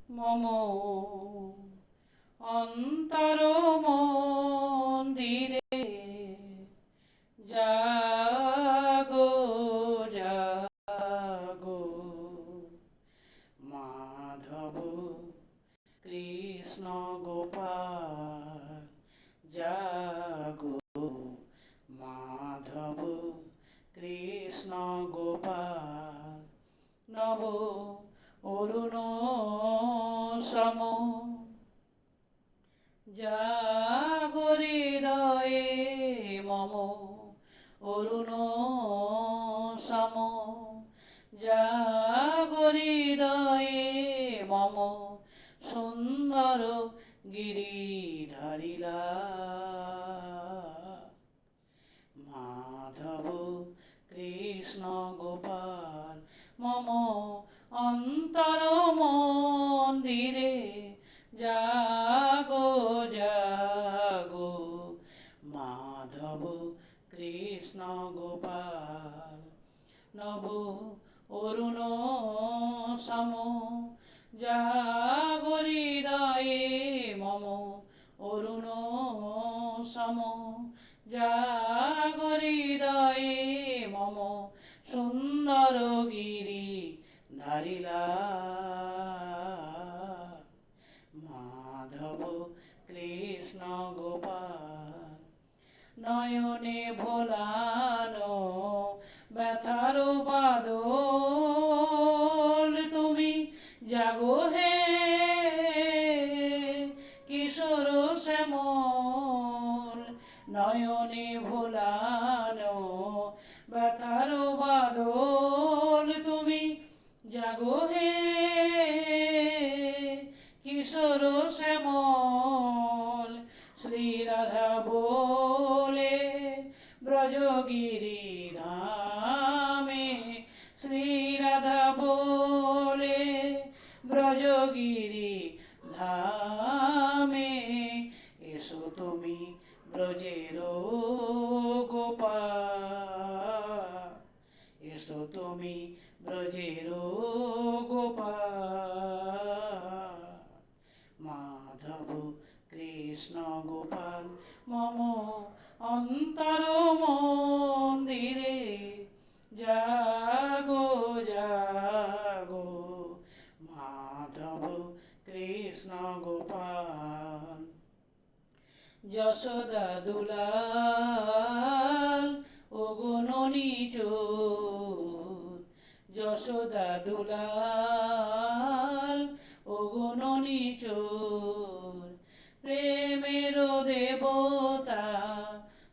মম অন্তর মন্দিরে জাগো জাগো মাধব কৃষ্ণ গোপাল জাগো মাধব কৃষ্ণ গোপাল নব অরুণ সম জাগো হৃদয়ে মম অরুণ সম জাগো হৃদয়ে মম সুন্দর গিরিধারিলা মাধব কৃষ্ণ গোপাল মম অন্তর মন্দিরে জাগো জাগো মাধব কৃষ্ণ গোপাল নব অরুণ সম জাগো হৃদয়ে মম অরুণ সম জাগো হৃদয়ে মম সুন্দর গিরি ধারিলা মাধব কৃষ্ণ গোপাল নয়নে ভোলানো ব্যথার বাদল তুমি জাগো হে কিশোর শ্যামল নয়নে ভোলানো ব্যথার বাদল তুমি জাগো হে কিশোর শ্যামল শ্রী রাধা বলে ব্রজগিরি ধামে শ্রী রাধা বলে ব্রজগিরি ধামে এসো তুমি ব্রজের গোপাল এসো তুমি ব্রজের গোপাল মাধব কৃষ্ণ গোপাল মম অন্তর মন্দিরে জাগো জাগো মাধব কৃষ্ণ গোপাল যশোদা দুলাল ওগো ননি চোর যশোদা দুলাল ওগো ননি চোর প্রেমের দেবতা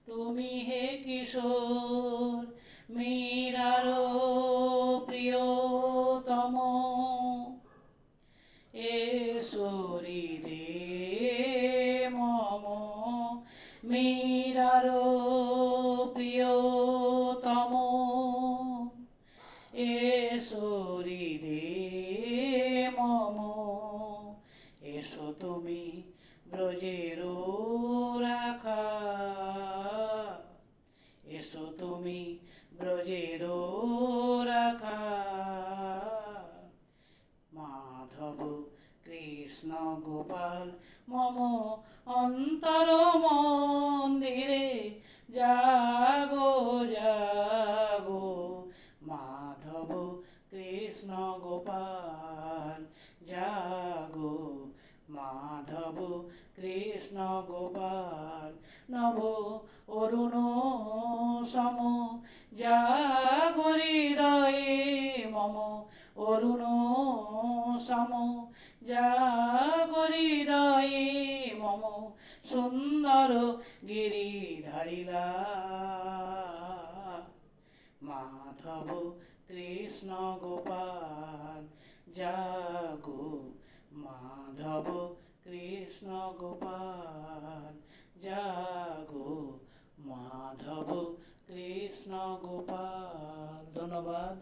তুমি হে কিশোর মীরার প্রিয়তম এসরি দে মম মীরার প্রিয়তম এসরি দে মম এসো তুমি ব্রজের রাখা এসো তুমি ব্রজের রাখা মাধব কৃষ্ণ গোপাল মম অন্তর মন্দিরে জাগো জাগো মাধব কৃষ্ণ গোপাল জাগো মাধব কৃষ্ণ গোপাল নব অরুণ সম জাগো হৃদয়ে মম অরুণ সম জাগো হৃদয়ে মম সুন্দর গিরিধারিলা মাধব কৃষ্ণ গোপাল জাগো মাধব কৃষ্ণ গোপাল জাগো মাধব কৃষ্ণ গোপাল ধন্যবাদ।